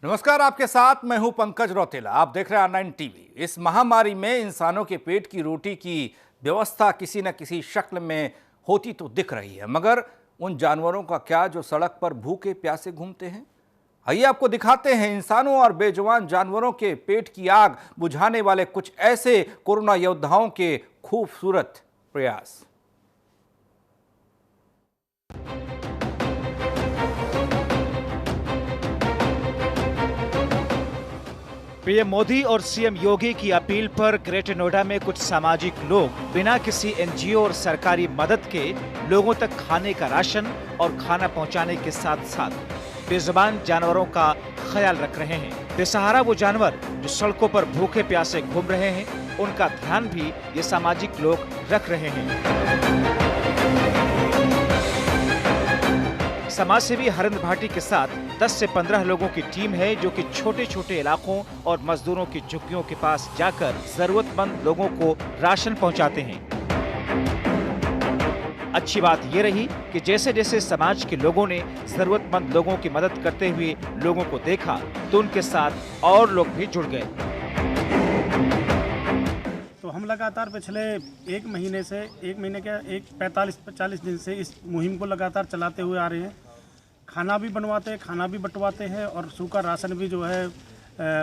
नमस्कार, आपके साथ मैं हूं पंकज रौतेला। आप देख रहे हैं R9 टीवी। इस महामारी में इंसानों के पेट की रोटी की व्यवस्था किसी न किसी शक्ल में होती तो दिख रही है, मगर उन जानवरों का क्या जो सड़क पर भूखे प्यासे घूमते हैं। आइए आपको दिखाते हैं इंसानों और बेजुबान जानवरों के पेट की आग बुझाने वाले कुछ ऐसे कोरोना योद्धाओं के खूबसूरत प्रयास। पीएम मोदी और सीएम योगी की अपील पर ग्रेटर नोएडा में कुछ सामाजिक लोग बिना किसी एनजीओ और सरकारी मदद के लोगों तक खाने का राशन और खाना पहुंचाने के साथ साथ बेजुबान जानवरों का ख्याल रख रहे हैं। बेसहारा वो जानवर जो सड़कों पर भूखे प्यासे घूम रहे हैं, उनका ध्यान भी ये सामाजिक लोग रख रहे हैं। समाजसेवी हरिंद्र भाटी के साथ 10 से 15 लोगों की टीम है जो कि छोटे छोटे इलाकों और मजदूरों की झुग्गियों के पास जाकर जरूरतमंद लोगों को राशन पहुंचाते हैं। अच्छी बात ये रही कि जैसे जैसे समाज के लोगों ने जरूरतमंद लोगों की मदद करते हुए लोगों को देखा तो उनके साथ और लोग भी जुड़ गए। तो हम लगातार पिछले एक महीने क्या 45-40 दिन से इस मुहिम को लगातार चलाते हुए आ रहे हैं। खाना भी बनवाते हैं, खाना भी बंटवाते हैं और सूखा राशन भी जो है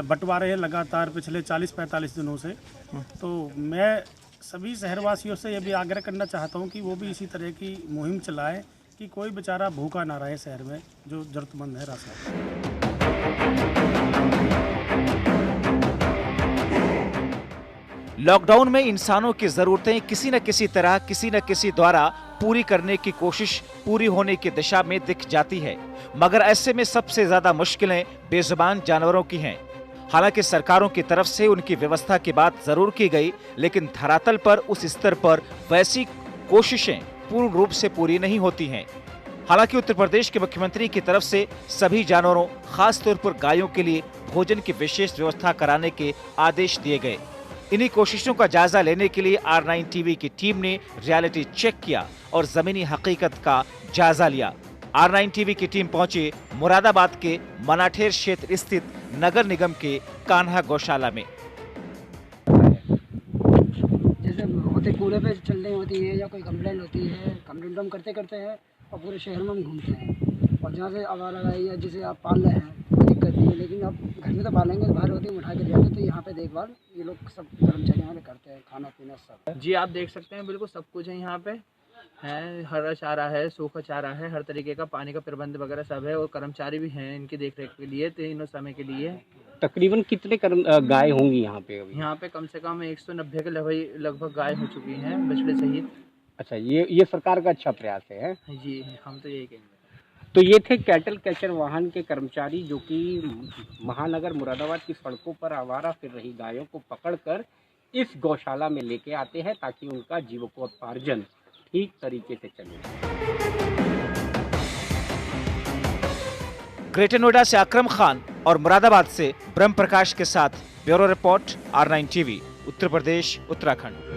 बंटवा रहे हैं लगातार पिछले 40-45 दिनों से। तो मैं सभी शहरवासियों से ये भी आग्रह करना चाहता हूँ कि वो भी इसी तरह की मुहिम चलाएं कि कोई बेचारा भूखा ना रहे शहर में जो ज़रूरतमंद है राशन। लॉकडाउन में इंसानों की जरूरतें किसी न किसी तरह किसी न किसी द्वारा पूरी करने की कोशिश पूरी होने की दिशा में दिख जाती है, मगर ऐसे में सबसे ज्यादा मुश्किलें बेजुबान जानवरों की हैं। हालांकि सरकारों की तरफ से उनकी व्यवस्था की बात जरूर की गई, लेकिन धरातल पर उस स्तर पर वैसी कोशिशें पूर्ण रूप से पूरी नहीं होती हैं। हालांकि उत्तर प्रदेश के मुख्यमंत्री की तरफ से सभी जानवरों, खास तौर पर गायों के लिए भोजन की विशेष व्यवस्था कराने के आदेश दिए गए। इन्हीं कोशिशों का जायजा लेने के लिए R9 टीवी की टीम ने रियलिटी चेक किया और जमीनी हकीकत का जायजा लिया। R9 टीवी की टीम पहुंची मुरादाबाद के मनाठेर क्षेत्र स्थित नगर निगम के कान्हा गौशाला में। जैसे होते कूड़े पे चल रही होती है या कोई कंप्लेंट होती है, कंप्लेंट हम करते हैं और पूरे शहर में हम घूमते हैं। और जहाँ से आवारा गाय या जिसे आप पाल रहे हैं कोई दिक्कत नहीं है, लेकिन आप घर में तो पालेंगे, बाहर होती है उठा के ले जाते, तो यहाँ पे देखभाल ये लोग सब कर्मचारी यहाँ पे करते हैं, खाना पीना सब। जी आप देख सकते हैं, बिल्कुल सब कुछ है यहाँ पे है। हरा चारा है, सूखा चारा है, हर तरीके का पानी का प्रबंध वगैरह सब है और कर्मचारी भी हैं इनकी देखरेख के लिए तीनों समय के लिए। तकरीबन कितने गाय होंगी यहाँ पे अभी? यहाँ पे कम से कम 190 के लगभग गाय हो चुकी हैं बछड़े सहित। अच्छा, ये सरकार का अच्छा प्रयास है। जी हम तो यही कहेंगे। तो ये थे कैटल कैचर वाहन के कर्मचारी जो कि महानगर मुरादाबाद की सड़कों पर आवारा फिर रही गायों को पकड़कर इस गौशाला में लेके आते हैं ताकि उनका जीविकोपार्जन ठीक तरीके से चले। ग्रेटर नोएडा से अकरम खान और मुरादाबाद से ब्रह्म प्रकाश के साथ bureau report R9 TV, Uttar Pradesh, Uttarakhand.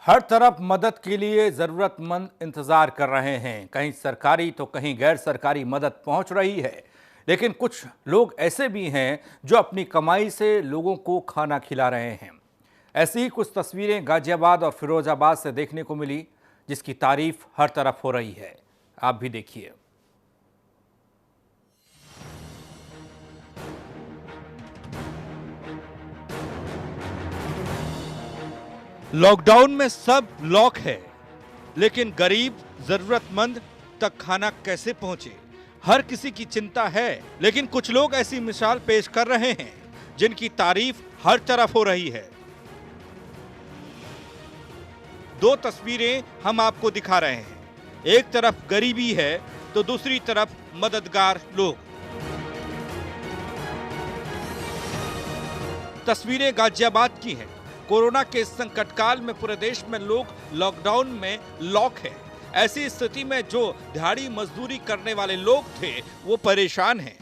हर तरफ मदद के लिए जरूरतमंद इंतजार कर रहे हैं। कहीं सरकारी तो कहीं गैर सरकारी मदद पहुंच रही है, लेकिन कुछ लोग ऐसे भी हैं जो अपनी कमाई से लोगों को खाना खिला रहे हैं। ऐसी ही कुछ तस्वीरें गाजियाबाद और फिरोजाबाद से देखने को मिली, जिसकी तारीफ हर तरफ हो रही है। आप भी देखिए। लॉकडाउन में सब लॉक है, लेकिन गरीब जरूरतमंद तक खाना कैसे पहुंचे, हर किसी की चिंता है। लेकिन कुछ लोग ऐसी मिसाल पेश कर रहे हैं जिनकी तारीफ हर तरफ हो रही है। दो तस्वीरें हम आपको दिखा रहे हैं। एक तरफ गरीबी है तो दूसरी तरफ मददगार लोग। तस्वीरें गाजियाबाद की हैं। कोरोना के संकट काल में पूरे देश में लोग लॉकडाउन में लॉक हैं। ऐसी स्थिति में जो दिहाड़ी मजदूरी करने वाले लोग थे वो परेशान हैं।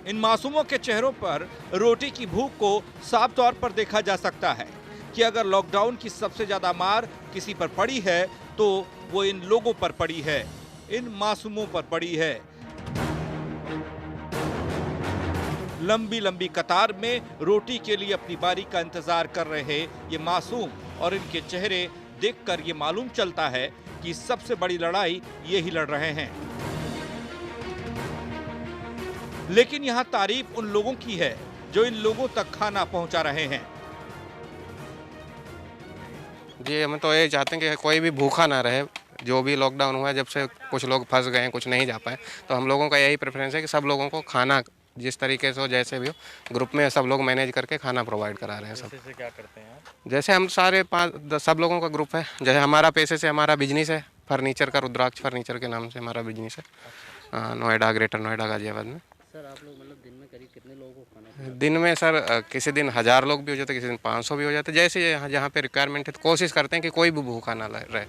इन मासूमों के चेहरों पर रोटी की भूख को साफ तौर पर देखा जा सकता है कि अगर लॉकडाउन की सबसे ज्यादा मार किसी पर पड़ी है तो वो इन लोगों पर पड़ी है। इन मासूमों पर पड़ी है। लंबी लंबी कतार में रोटी के लिए अपनी बारी का इंतजार कर रहे ये मासूम और इनके चेहरे देखकर ये मालूम चलता है कि सबसे बड़ी लड़ाई ये ही लड़ रहे हैं। लेकिन यहाँ तारीफ उन लोगों की है जो इन लोगों तक खाना पहुंचा रहे हैं। जी, हम तो ये चाहते हैं कि कोई भी भूखा ना रहे। जो भी लॉकडाउन हुआ है, जब से कुछ लोग फंस गए हैं, कुछ नहीं जा पाए, तो हम लोगों का यही प्रेफरेंस है कि सब लोगों को खाना जिस तरीके से हो, जैसे भी हो, ग्रुप में सब लोग मैनेज करके खाना प्रोवाइड करा रहे हैं। सब जैसे क्या करते हैं आप? जैसे हम सारे 5-10 सब लोगों का ग्रुप है। जैसे हमारा पैसे से हमारा बिजनेस है फर्नीचर का, रुद्राक्ष फर्नीचर के नाम से हमारा बिजनेस है। नोएडा, ग्रेटर नोएडा, गाजियाबाद में। सर, आप लोग मतलब दिन में करीब कितने लोगों को खाना? दिन में सर किसी दिन 1000 लोग भी हो जाते, किसी दिन 500 भी हो जाते, जैसे जहाँ पे रिक्वायरमेंट है। तो कोशिश करते हैं कि कोई भी भूखा ना रहे।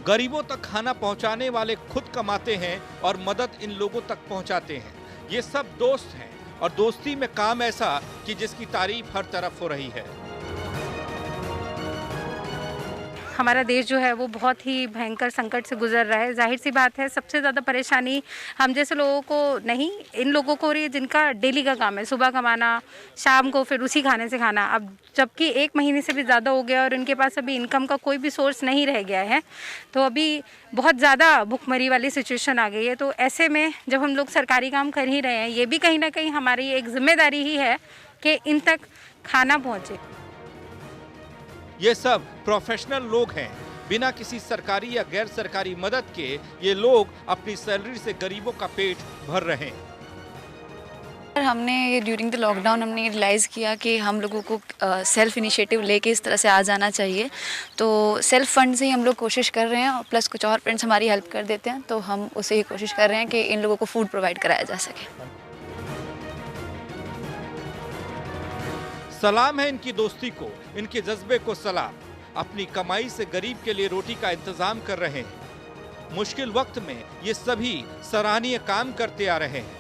गरीबों तक खाना पहुंचाने वाले खुद कमाते हैं और मदद इन लोगों तक पहुंचाते हैं। ये सब दोस्त हैं और दोस्ती में काम ऐसा कि जिसकी तारीफ हर तरफ हो रही है। हमारा देश जो है वो बहुत ही भयंकर संकट से गुजर रहा है। जाहिर सी बात है, सबसे ज़्यादा परेशानी हम जैसे लोगों को नहीं, इन लोगों को हो रही है जिनका डेली का काम है, सुबह कमाना, शाम को फिर उसी खाने से खाना। अब जबकि 1 महीने से भी ज़्यादा हो गया और इनके पास अभी इनकम का कोई भी सोर्स नहीं रह गया है, तो अभी बहुत ज़्यादा भुखमरी वाली सिचुएशन आ गई है। तो ऐसे में जब हम लोग सरकारी काम कर ही रहे हैं, ये भी कहीं ना कहीं हमारी एक जिम्मेदारी ही है कि इन तक खाना पहुँचे। ये सब प्रोफेशनल लोग हैं। बिना किसी सरकारी या गैर सरकारी मदद के ये लोग अपनी सैलरी से गरीबों का पेट भर रहे हैं। हमने ड्यूरिंग द लॉकडाउन हमने ये रियलाइज़ किया कि हम लोगों को सेल्फ इनिशिएटिव लेके इस तरह से आ जाना चाहिए। तो सेल्फ फंड से ही हम लोग कोशिश कर रहे हैं और प्लस कुछ और फ्रेंड्स हमारी हेल्प कर देते हैं, तो हम उसे ही कोशिश कर रहे हैं कि इन लोगों को फूड प्रोवाइड कराया जा सके। सलाम है इनकी दोस्ती को, इनके जज्बे को सलाम। अपनी कमाई से गरीब के लिए रोटी का इंतजाम कर रहे हैं। मुश्किल वक्त में ये सभी सराहनीय काम करते आ रहे हैं।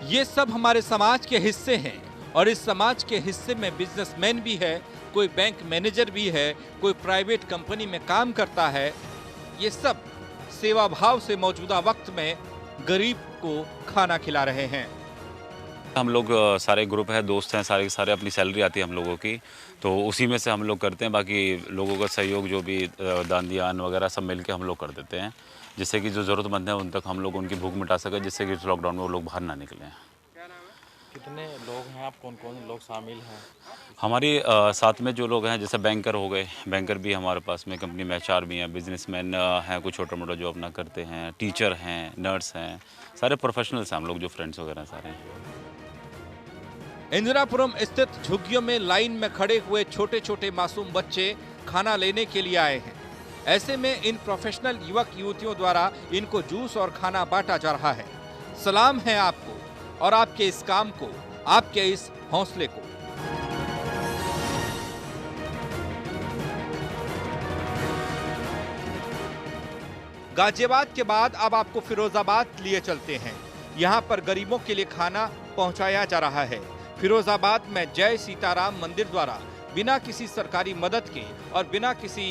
ये सब हमारे समाज के हिस्से हैं और इस समाज के हिस्से में बिजनेसमैन भी है, कोई बैंक मैनेजर भी है, कोई प्राइवेट कंपनी में काम करता है। ये सब सेवा भाव से मौजूदा वक्त में गरीब को खाना खिला रहे हैं। हम लोग सारे ग्रुप है, दोस्त हैं, सारे के सारे अपनी सैलरी आती है हम लोगों की, तो उसी में से हम लोग करते हैं। बाकी लोगों का सहयोग जो भी दान दिया अन्न वगैरह सब मिल के हम लोग कर देते हैं, जिससे कि जो ज़रूरतमंद है उन तक हम लोग उनकी भूख मिटा सके, जिससे कि इस लॉकडाउन में वो लोग बाहर ना निकलें। कितने लोग हैं आप? कौन कौन लोग शामिल हैं हमारी साथ में? जो लोग हैं जैसे बैंकर हो गए, बैंकर भी हमारे पास में कंपनी में, HR भी हैं, बिजनेसमैन हैं, कुछ छोटा मोटा जो अपना करते हैं, टीचर हैं, नर्स हैं, सारे प्रोफेशनल्स हैं हम लोग, जो फ्रेंड्स वगैरह सारे हैं। इंदिरापुरम स्थित झुग्गियों में लाइन में खड़े हुए छोटे छोटे मासूम बच्चे खाना लेने के लिए आए हैं। ऐसे में इन प्रोफेशनल युवक युवतियों द्वारा इनको जूस और खाना बांटा जा रहा है। सलाम है आपको और आपके इस काम को, आपके इस हौसले को। गाजियाबाद के बाद अब आपको फिरोजाबाद लिए चलते हैं। यहाँ पर गरीबों के लिए खाना पहुँचाया जा रहा है। फिरोजाबाद में जय सीताराम मंदिर द्वारा बिना किसी सरकारी मदद के और बिना किसी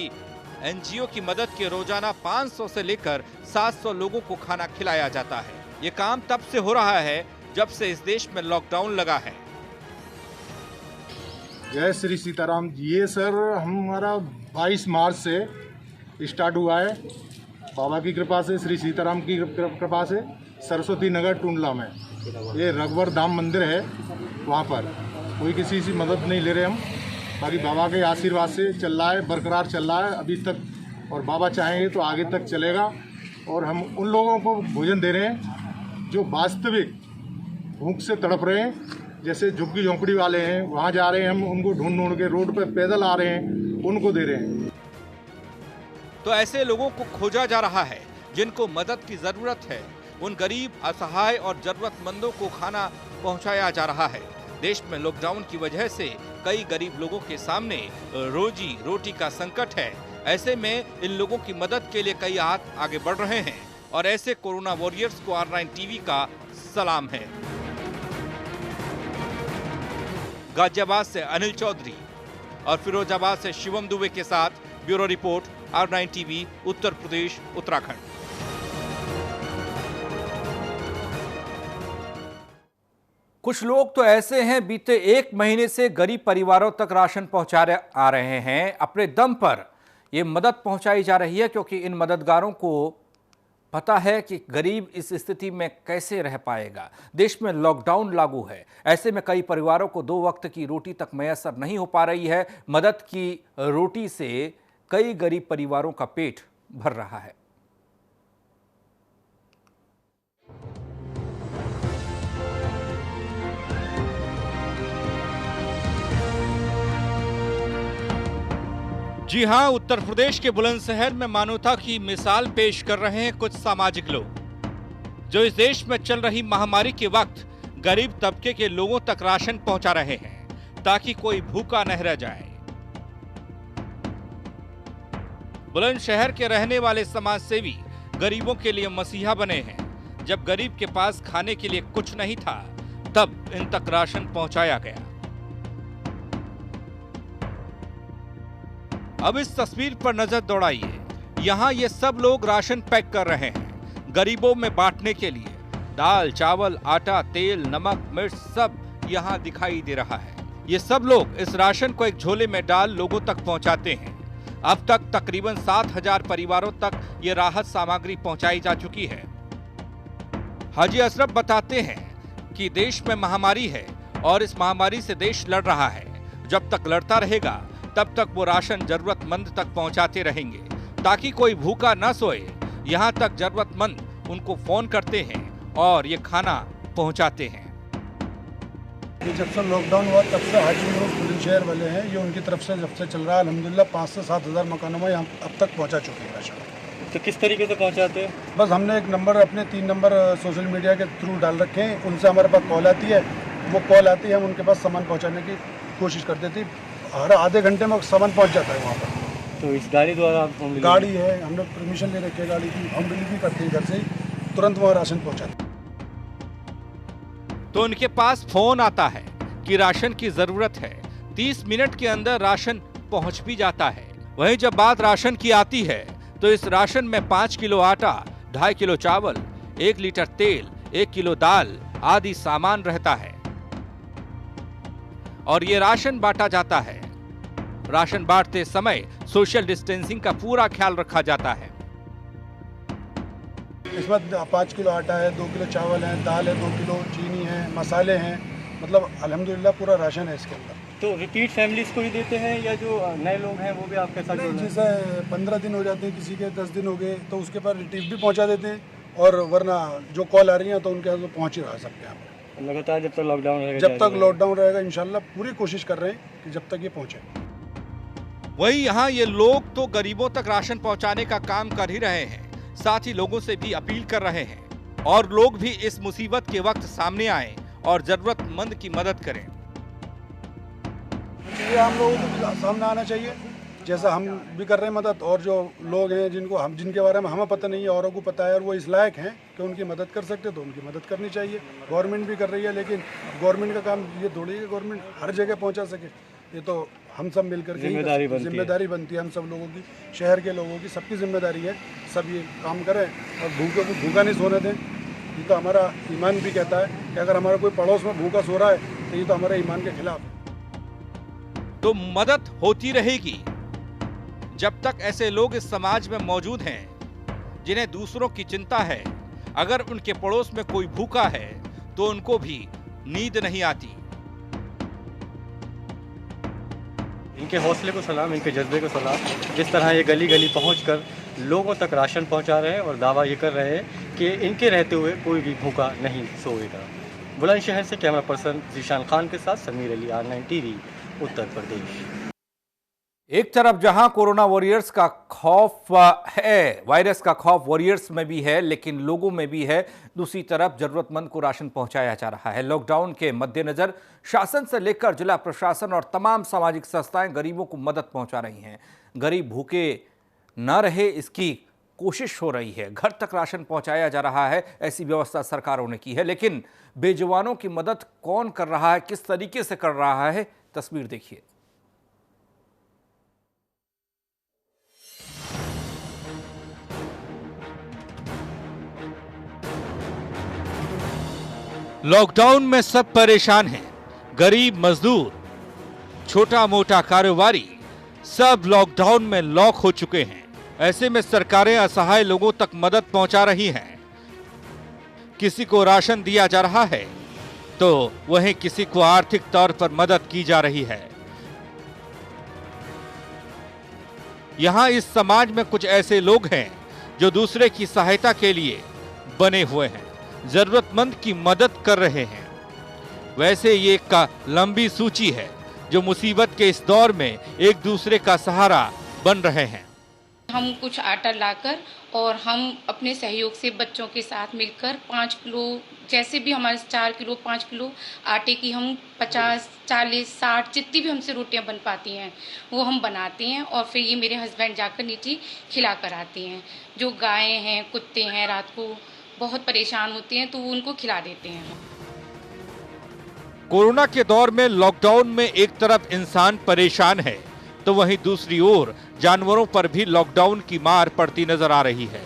NGO की मदद के रोजाना 500 से लेकर 700 लोगों को खाना खिलाया जाता है। ये काम तब से हो रहा है जब से इस देश में लॉकडाउन लगा है। जय श्री सीताराम। ये सर हमारा 22 मार्च से स्टार्ट हुआ है, बाबा की कृपा से, श्री सीताराम की कृपा से, सरस्वती नगर टूंडला में। ये रघुवर धाम मंदिर है, वहाँ पर कोई किसी से मदद नहीं ले रहे हम। बाकी बाबा के आशीर्वाद से चल रहा है, बरकरार चल रहा है अभी तक, और बाबा चाहेंगे तो आगे तक चलेगा। और हम उन लोगों को भोजन दे रहे हैं जो वास्तविक भूख से तड़प रहे हैं। जैसे झुग्गी झोंपड़ी वाले हैं, वहाँ जा रहे हैं हम, उनको ढूंढ ढूंढ के रोड पर पैदल आ रहे हैं, उनको दे रहे हैं। तो ऐसे लोगों को खोजा जा रहा है जिनको मदद की जरूरत है। उन गरीब, असहाय और जरूरतमंदों को खाना पहुंचाया जा रहा है। देश में लॉकडाउन की वजह से कई गरीब लोगों के सामने रोजी रोटी का संकट है। ऐसे में इन लोगों की मदद के लिए कई हाथ आगे बढ़ रहे हैं और ऐसे कोरोना वॉरियर्स को R9 TV का सलाम है। गाजियाबाद से अनिल चौधरी और फिरोजाबाद से शिवम दुबे के साथ bureau report R9 TV, Uttar Pradesh, Uttarakhand. कुछ लोग तो ऐसे हैं बीते 1 महीने से गरीब परिवारों तक राशन पहुंचा आ रहे हैं। अपने दम पर ये मदद पहुंचाई जा रही है क्योंकि इन मददगारों को पता है कि गरीब इस स्थिति में कैसे रह पाएगा। देश में लॉकडाउन लागू है, ऐसे में कई परिवारों को 2 वक्त की रोटी तक मैसर नहीं हो पा रही है। मदद की रोटी से कई गरीब परिवारों का पेट भर रहा है। जी हां, उत्तर प्रदेश के बुलंदशहर में मानवता की मिसाल पेश कर रहे हैं कुछ सामाजिक लोग, जो इस देश में चल रही महामारी के वक्त गरीब तबके के लोगों तक राशन पहुंचा रहे हैं ताकि कोई भूखा न रह जाए। बुलंदशहर के रहने वाले समाजसेवी गरीबों के लिए मसीहा बने हैं। जब गरीब के पास खाने के लिए कुछ नहीं था, तब इन तक राशन पहुंचाया गया। अब इस तस्वीर पर नजर दौड़ाइए। यहाँ ये सब लोग राशन पैक कर रहे हैं गरीबों में बांटने के लिए। दाल, चावल, आटा, तेल, नमक, मिर्च सब यहाँ दिखाई दे रहा है। ये सब लोग इस राशन को एक झोले में डाल लोगों तक पहुँचाते हैं। अब तक तकरीबन 7,000 परिवारों तक ये राहत सामग्री पहुँचाई जा चुकी है। हाजी अशरफ बताते हैं कि देश में महामारी है और इस महामारी से देश लड़ रहा है। जब तक लड़ता रहेगा तब तक वो राशन जरूरतमंद तक पहुंचाते रहेंगे ताकि कोई भूखा न सोए। यहाँ तक जरूरतमंद उनको फोन करते हैं और ये खाना पहुंचाते हैं। जब से लॉकडाउन हुआ तब से हाजी बुलंदशहर वाले हैं, ये उनकी तरफ से जब से चल रहा है अल्हम्दुलिल्लाह 5 से 7 हज़ार मकानों में हम अब तक पहुँचा चुके हैं राशन। तो किस तरीके से पहुँचाते हैं? बस हमने एक नंबर अपने 3 नंबर सोशल मीडिया के थ्रू डाल रखे हैं, उनसे हमारे पास कॉल आती है। वो कॉल आती है, हम उनके पास सामान पहुँचाने की कोशिश करते थे। हर आधे घंटे में सामान पहुंच जाता है वहाँ पर। तो इस गाड़ी द्वारा आप गाड़ी है, हमने परमिशन ले रखी है गाड़ी की, हम डिलीवरी करते हैं घर से ही, तुरंत वहाँ राशन पहुँचाते हैं। तो उनके पास फोन आता है कि राशन की जरूरत है। 30 मिनट के अंदर राशन पहुँच भी जाता है। वहीं जब बात राशन की आती है तो इस राशन में 5 किलो आटा, 2.5 किलो चावल, 1 लीटर तेल, 1 किलो दाल आदि सामान रहता है और ये राशन बांटा जाता है। राशन बांटते समय सोशल डिस्टेंसिंग का पूरा ख्याल रखा जाता है। इसमें 5 किलो आटा है, 2 किलो चावल है, दाल है, 2 किलो चीनी है, मसाले हैं, मतलब अल्हम्दुलिल्लाह पूरा राशन है इसके अंदर। तो रिपीट फैमिलीज को ही देते हैं या जो नए लोग हैं वो भी आपके साथ? जैसे 15 दिन हो जाते हैं, किसी के 10 दिन हो गए तो उसके पास रिटीव भी पहुँचा देते हैं, और वरना जो कॉल आ रही है तो उनके यहाँ तो पहुँच ही रहा सबके यहाँ। लगातार जब तक लॉकडाउन रहेगा, जब तक लॉकडाउन रहेगा इंशाल्लाह पूरी कोशिश कर रहे हैं कि जब तक ये पहुंचे। वही यहाँ ये लोग तो गरीबों तक राशन पहुंचाने का काम कर ही रहे हैं, साथ ही लोगों से भी अपील कर रहे हैं और लोग भी इस मुसीबत के वक्त सामने आए और जरूरतमंद की मदद करें। ये हम लोगों को सामने आना चाहिए, जैसा हम भी कर रहे हैं मदद, और जो लोग हैं जिनके बारे में हमें पता नहीं है, औरों को पता है और वो इस लायक हैं कि उनकी मदद कर सकते तो उनकी मदद करनी चाहिए। गवर्नमेंट भी कर रही है, लेकिन गवर्नमेंट का काम ये थोड़ी है गवर्नमेंट हर जगह पहुंचा सके। ये तो हम सब मिलकर के जिम्मेदारी बनती है, हम सब लोगों की, शहर के लोगों की, सबकी जिम्मेदारी है। सब ये काम करें और भूखे को भूखा नहीं सोने दें। ये तो हमारा ईमान भी कहता है कि अगर हमारा कोई पड़ोस में भूखा सो रहा है तो ये तो हमारे ईमान के खिलाफ है। तो मदद होती रहेगी जब तक ऐसे लोग इस समाज में मौजूद हैं जिन्हें दूसरों की चिंता है। अगर उनके पड़ोस में कोई भूखा है तो उनको भी नींद नहीं आती। इनके हौसले को सलाम, इनके जज्बे को सलाम। जिस तरह ये गली गली पहुंचकर लोगों तक राशन पहुंचा रहे हैं और दावा ये कर रहे हैं कि इनके रहते हुए कोई भी भूखा नहीं सोएगा। बुलंदशहर से कैमरा पर्सन जीशान खान के साथ समीर अली, R9 टीवी, उत्तर प्रदेश। एक तरफ जहां कोरोना वॉरियर्स का खौफ है, वायरस का खौफ वॉरियर्स में भी है लेकिन लोगों में भी है, दूसरी तरफ जरूरतमंद को राशन पहुंचाया जा रहा है। लॉकडाउन के मद्देनजर शासन से लेकर जिला प्रशासन और तमाम सामाजिक संस्थाएं गरीबों को मदद पहुंचा रही हैं। गरीब भूखे न रहे इसकी कोशिश हो रही है, घर तक राशन पहुंचाया जा रहा है, ऐसी व्यवस्था सरकारों ने की है। लेकिन बेजवानों की मदद कौन कर रहा है, किस तरीके से कर रहा है, तस्वीर देखिए। लॉकडाउन में सब परेशान हैं, गरीब, मजदूर, छोटा मोटा कारोबारी, सब लॉकडाउन में लॉक हो चुके हैं। ऐसे में सरकारें असहाय लोगों तक मदद पहुंचा रही हैं। किसी को राशन दिया जा रहा है तो वहीं किसी को आर्थिक तौर पर मदद की जा रही है। यहां इस समाज में कुछ ऐसे लोग हैं जो दूसरे की सहायता के लिए बने हुए हैं, जरूरतमंद की मदद कर रहे हैं। वैसे ये एक लंबी सूची है जो मुसीबत के इस दौर में एक दूसरे का सहारा बन रहे हैं। हम कुछ आटा लाकर और हम अपने सहयोग से बच्चों के साथ मिलकर 5 किलो, जैसे भी हमारे 4 किलो 5 किलो आटे की हम 50, 40, 60 जितनी भी हमसे रोटियां बन पाती हैं वो हम बनाते हैं और फिर ये मेरे हस्बैंड जाकर नीचे खिला कर आते हैं। जो गायें हैं, कुत्ते हैं, रात को बहुत परेशान होते हैं तो वो उनको खिला देते हैं। कोरोना के दौर में लॉकडाउन में एक तरफ इंसान परेशान है तो वहीं दूसरी ओर जानवरों पर भी लॉकडाउन की मार पड़ती नजर आ रही है।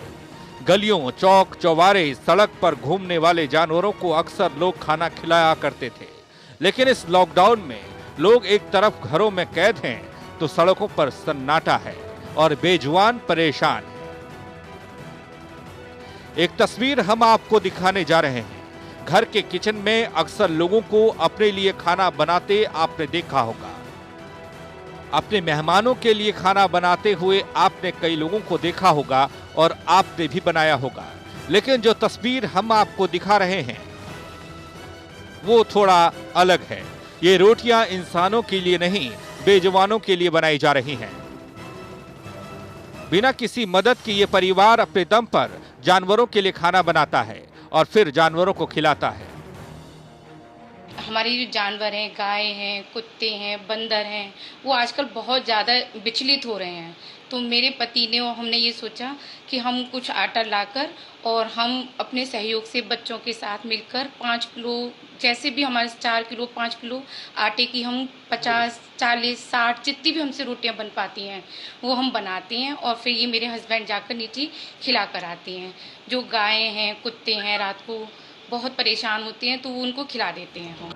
गलियों, चौक चौबारे, सड़क पर घूमने वाले जानवरों को अक्सर लोग खाना खिलाया करते थे, लेकिन इस लॉकडाउन में लोग एक तरफ घरों में कैद हैं तो सड़कों पर सन्नाटा है और बेजुबान परेशान है। एक तस्वीर हम आपको दिखाने जा रहे हैं। घर के किचन में अक्सर लोगों को अपने लिए खाना बनाते आपने देखा होगा। अपने मेहमानों के लिए खाना बनाते हुए आपने कई लोगों को देखा होगा और आपने भी बनाया होगा, लेकिन जो तस्वीर हम आपको दिखा रहे हैं वो थोड़ा अलग है। ये रोटियां इंसानों के लिए नहीं, बेजुबानों के लिए बनाई जा रही हैं। बिना किसी मदद के ये परिवार अपने दम पर जानवरों के लिए खाना बनाता है और फिर जानवरों को खिलाता है। हमारे जो जानवर हैं, गाय हैं, कुत्ते हैं, बंदर हैं, वो आजकल बहुत ज़्यादा विचलित हो रहे हैं। तो मेरे पति ने और हमने ये सोचा कि हम कुछ आटा लाकर और हम अपने सहयोग से बच्चों के साथ मिलकर 5 किलो, जैसे भी हमारे 4 किलो 5 किलो आटे की हम 50, 40, 60 जितनी भी हमसे रोटियां बन पाती हैं वो हम बनाते हैं और फिर ये मेरे हस्बैंड जाकर नीचे खिला कर आते हैं। जो गायें हैं, कुत्ते हैं, रात को बहुत परेशान होते हैं तो वो उनको खिला देते हैं हम।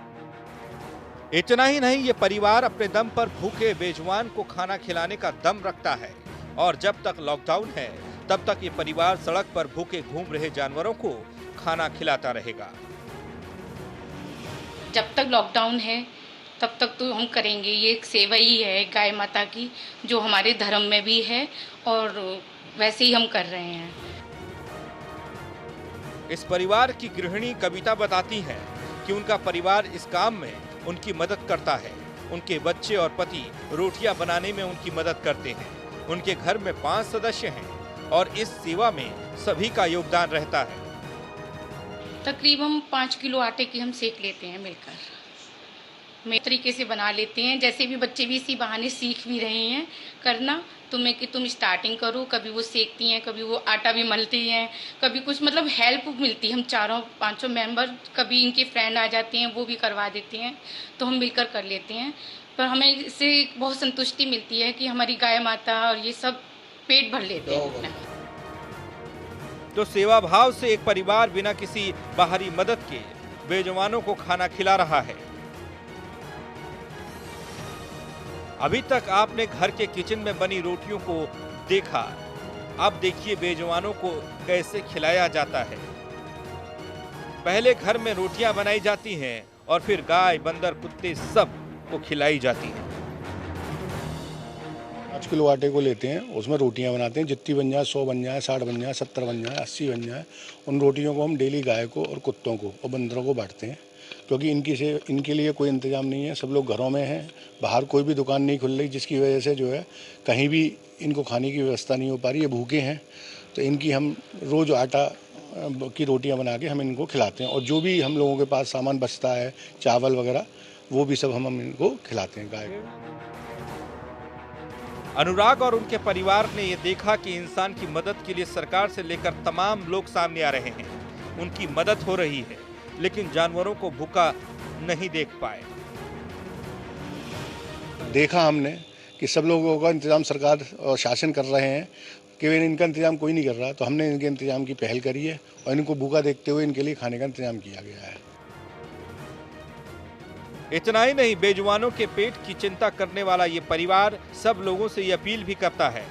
इतना ही नहीं, ये परिवार अपने दम पर भूखे बेजुबान को खाना खिलाने का दम रखता है और जब तक लॉकडाउन है तब तक ये परिवार सड़क पर भूखे घूम रहे जानवरों को खाना खिलाता रहेगा। जब तक लॉकडाउन है तब तक तो हम करेंगे। ये एक सेवा ही है गाय माता की, जो हमारे धर्म में भी है और वैसे ही हम कर रहे हैं। इस परिवार की गृहिणी कविता बताती है कि उनका परिवार इस काम में उनकी मदद करता है। उनके बच्चे और पति रोटियां बनाने में उनकी मदद करते हैं। उनके घर में 5 सदस्य हैं और इस सेवा में सभी का योगदान रहता है। तकरीबन 5 किलो आटे की हम सेक लेते हैं मिलकर। मैं तरीके से बना लेते हैं, जैसे भी बच्चे भी इसी बहाने सीख भी रहे हैं करना। तो मैं कि तुम स्टार्टिंग करो, कभी वो सेकती हैं, कभी वो आटा भी मलती हैं, कभी कुछ मतलब हेल्प मिलती है। हम 4-5 मेंबर, कभी इनके फ्रेंड आ जाते हैं वो भी करवा देते हैं, तो हम मिलकर कर लेते हैं। पर हमें इससे बहुत संतुष्टि मिलती है कि हमारी गाय माता और ये सब पेट भर लेते हैं अपना। तो सेवा भाव से एक परिवार बिना किसी बाहरी मदद के बेजुबानों को खाना खिला रहा है। अभी तक आपने घर के किचन में बनी रोटियों को देखा, अब देखिए बेजुबानों को कैसे खिलाया जाता है। पहले घर में रोटियां बनाई जाती हैं और फिर गाय, बंदर, कुत्ते सब को खिलाई जाती हैं। 5 किलो आटे को लेते हैं, उसमें रोटियां बनाते हैं। जितनी बन जाए, 100 बन जाए, 60 बन जाए, 70 बन जाए, 80 बन जाए, उन रोटियों को हम डेली गाय को और कुत्तों को और बंदरों को बांटते हैं, क्योंकि इनके लिए कोई इंतजाम नहीं है। सब लोग घरों में हैं, बाहर कोई भी दुकान नहीं खुल रही, जिसकी वजह से जो है कहीं भी इनको खाने की व्यवस्था नहीं हो पा रही। ये भूखे हैं, तो इनकी हम रोज़ आटा की रोटियां बना के हम इनको खिलाते हैं और जो भी हम लोगों के पास सामान बचता है, चावल वगैरह, वो भी सब हम इनको खिलाते हैं गाय को। अनुराग और उनके परिवार ने ये देखा कि इंसान की मदद के लिए सरकार से लेकर तमाम लोग सामने आ रहे हैं। उनकी मदद हो रही है, लेकिन जानवरों को भूखा नहीं देख पाए। देखा हमने कि सब लोगों का इंतजाम सरकार और शासन कर रहे हैं, केवल इनका इंतजाम कोई नहीं कर रहा, तो हमने इनके इंतजाम की पहल करी है और इनको भूखा देखते हुए इनके लिए खाने का इंतजाम किया गया है। इतना ही नहीं, बेजुबानों के पेट की चिंता करने वाला ये परिवार सब लोगों से ये अपील भी करता है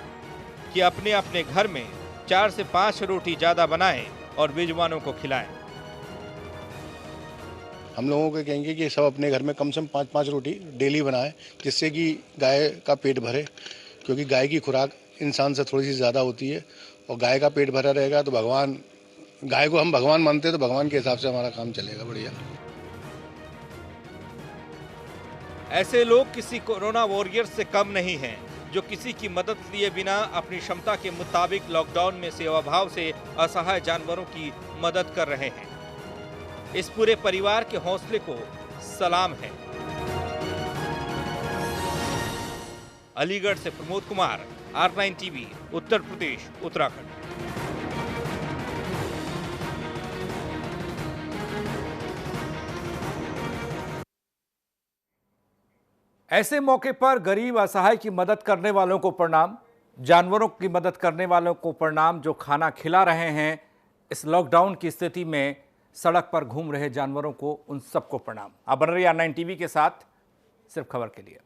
कि अपने अपने घर में 4 से 5 रोटी ज्यादा बनाएं और बेजुबानों को खिलाएं। हम लोगों को कहेंगे कि सब अपने घर में कम से कम 5-5 रोटी डेली बनाएं, जिससे कि गाय का पेट भरे, क्योंकि गाय की खुराक इंसान से थोड़ी सी ज़्यादा होती है और गाय का पेट भरा रहेगा तो भगवान, गाय को हम भगवान मानते हैं तो भगवान के हिसाब से हमारा काम चलेगा बढ़िया। ऐसे लोग किसी कोरोना वॉरियर से कम नहीं हैं, जो किसी की मदद लिए बिना अपनी क्षमता के मुताबिक लॉकडाउन में सेवा भाव से असहाय जानवरों की मदद कर रहे हैं। इस पूरे परिवार के हौसले को सलाम है। अलीगढ़ से प्रमोद कुमार, R9 टीवी, उत्तर प्रदेश, उत्तराखंड। ऐसे मौके पर गरीब असहाय की मदद करने वालों को प्रणाम, जानवरों की मदद करने वालों को प्रणाम, जो खाना खिला रहे हैं इस लॉकडाउन की स्थिति में, सड़क पर घूम रहे जानवरों को, उन सबको प्रणाम। आप बन रही R9 टीवी के साथ, सिर्फ खबर के लिए।